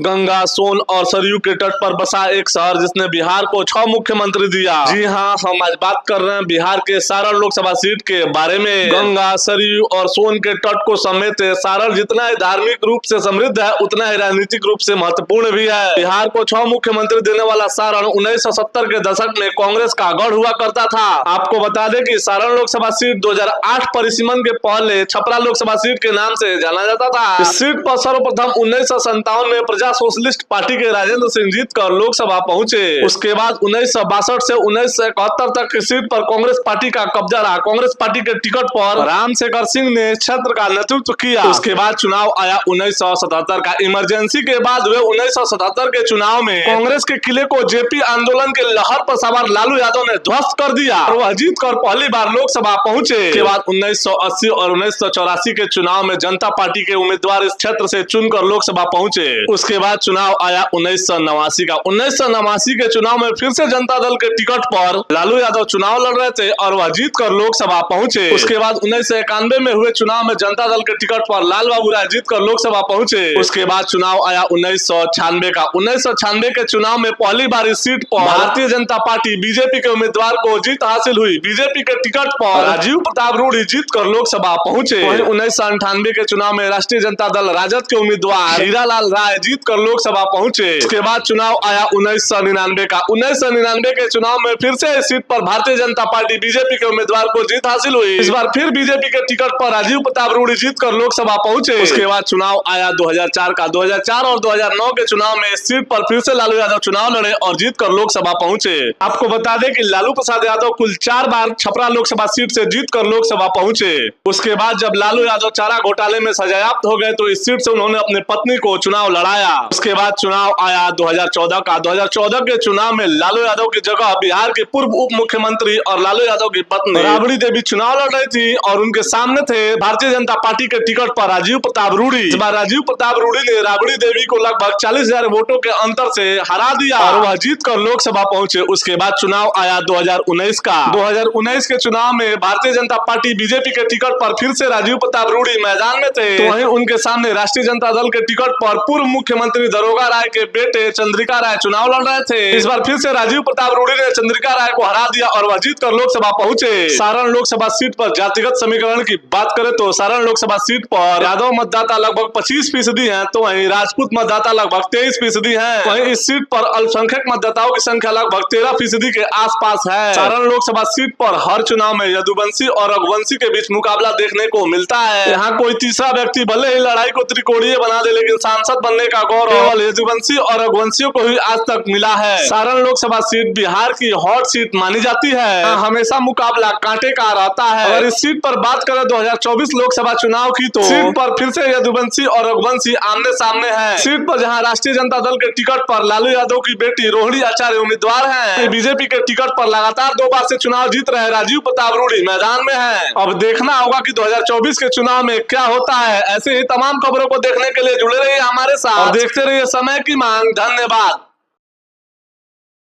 गंगा, सोन और सरयू के तट पर बसा एक शहर जिसने बिहार को 6 मुख्यमंत्री दिया। जी हाँ, हम आज बात कर रहे हैं बिहार के सारण लोकसभा सीट के बारे में। गंगा, सरयू और सोन के तट को समेत सारण जितना ही धार्मिक रूप से समृद्ध है उतना ही राजनीतिक रूप से महत्वपूर्ण भी है। बिहार को 6 मुख्यमंत्री देने वाला सारण 1970 के दशक में कांग्रेस का गढ़ हुआ करता था। आपको बता दें कि सारण लोकसभा सीट 2008 परिसीमन के पहले छपरा लोकसभा सीट के नाम से जाना जाता था। इस सीट पर सर्वप्रथम 1957 में प्रजा सोशलिस्ट पार्टी के राजेंद्र सिंह जीतकर लोकसभा पहुंचे। उसके बाद 1962 से 1971 तक की सीट पर कांग्रेस पार्टी का कब्जा रहा। कांग्रेस पार्टी के टिकट पर रामशेखर सिंह ने क्षेत्र का नेतृत्व किया। उसके बाद चुनाव आया 1977 का। इमरजेंसी के बाद हुए 1977 के चुनाव में कांग्रेस के किले को जेपी आंदोलन के लहर पर सवार लालू यादव ने ध्वस्त कर दिया और वह जीतकर पहली बार लोकसभा पहुंचे। उसके बाद 1980 और 1984 के चुनाव में जनता पार्टी के उम्मीदवार इस क्षेत्र से चुनकर लोकसभा पहुंचे। उसके बाद चुनाव आया 1989 का। 1989 के चुनाव में फिर से जनता दल के टिकट पर लालू यादव चुनाव लड़ रहे थे और वह जीतकर लोकसभा पहुंचे। उसके बाद 1991 में हुए चुनाव में जनता दल के टिकट पर लाल बाबू राय जीतकर लोकसभा पहुंचे। उसके बाद चुनाव आया 1996 का। 1996 के चुनाव में पहली बार इस सीट पर भारतीय जनता पार्टी बीजेपी के उम्मीदवार को जीत हासिल हुई। बीजेपी के टिकट पर राजीव प्रताप रूडी जीतकर लोकसभा पहुंचे। 1998 के चुनाव में राष्ट्रीय जनता दल राजद के उम्मीदवार हीरालाल राय जीतकर लोकसभा पहुंचे। उसके बाद चुनाव आया 1999 का। 1999 के चुनाव में फिर से इस सीट पर भारतीय जनता पार्टी बीजेपी के उम्मीदवार को जीत हासिल हुई। इस बार फिर बीजेपी के टिकट पर राजीव प्रताप रूडी जीतकर लोकसभा पहुंचे। उसके बाद चुनाव आया 2004 का। 2004 और 2009 के चुनाव में इस सीट पर फिर से लालू यादव चुनाव लड़े और जीतकर लोकसभा पहुंचे। आपको बता दें कि लालू प्रसाद यादव कुल 4 बार छपरा लोकसभा सीट से जीतकर लोकसभा पहुंचे। उसके बाद जब लालू यादव चारा घोटाले में सजायाफ्त हो गए तो इस सीट से उन्होंने अपनी पत्नी को चुनाव लड़ाया। उसके बाद चुनाव आया 2014 का। 2014 के चुनाव में लालू यादव की जगह बिहार के पूर्व उप मुख्यमंत्री और लालू यादव की पत्नी राबड़ी देवी चुनाव लड़ रही थी और उनके सामने थे भारतीय जनता पार्टी के टिकट पर राजीव प्रताप रूडी। इस बार राजीव प्रताप रूडी ने राबड़ी देवी को लगभग 40,000 वोटों के अंतर से हरा दिया और वह जीतकर लोकसभा पहुंचे। उसके बाद चुनाव आया 2019 का। 2019 के चुनाव में भारतीय जनता पार्टी बीजेपी के टिकट पर फिर से राजीव प्रताप रूडी मैदान में थे तो वहीं उनके सामने राष्ट्रीय जनता दल के टिकट पर पूर्व मुख्यमंत्री दरोगा राय के बेटे चंद्रिका राय चुनाव लड़ रहे थे। इस बार फिर से राजीव प्रताप रूडी ने चंद्रिका राय को हरा दिया और वह जीतकर लोकसभा पहुंचे। सारण लोकसभा सीट पर जातिगत समीकरण की बात करें तो सारण लोकसभा सीट पर यादव मतदाता लगभग 25% हैं तो वहीं राजपूत मतदाता लगभग 23% हैं। वहीं इस सीट पर अल्पसंख्यक मतदाताओं की संख्या लगभग 13% के आसपास है। सारण लोकसभा सीट पर हर चुनाव में यदुवंशी और रघुवंशी के बीच मुकाबला देखने को मिलता है। यहाँ कोई तीसरा व्यक्ति भले ही लड़ाई को त्रिकोणीय बना दे लेकिन सांसद बनने का गौरव केवल यदुवंशी और रघुवंशियों को ही आज तक मिला है। सारण लोकसभा सीट बिहार की हॉट सीट मानी जाती है। हमेशा मुकाबला कांटे का रहता है। अगर इस सीट पर बात करें 2024 लोकसभा चुनाव की तो सीट पर फिर से यदुवंशी और रघुवंशी आमने सामने है। सीट पर जहां राष्ट्रीय जनता दल के टिकट पर लालू यादव की बेटी रोहिणी आचार्य उम्मीदवार हैं, बीजेपी के टिकट पर लगातार 2 बार से चुनाव जीत रहे राजीव प्रताप रूडी मैदान में हैं। अब देखना होगा कि 2024 के चुनाव में क्या होता है। ऐसे ही तमाम खबरों को देखने के लिए जुड़े रहिए हमारे साथ और देखते रहिए समय की मांग। धन्यवाद।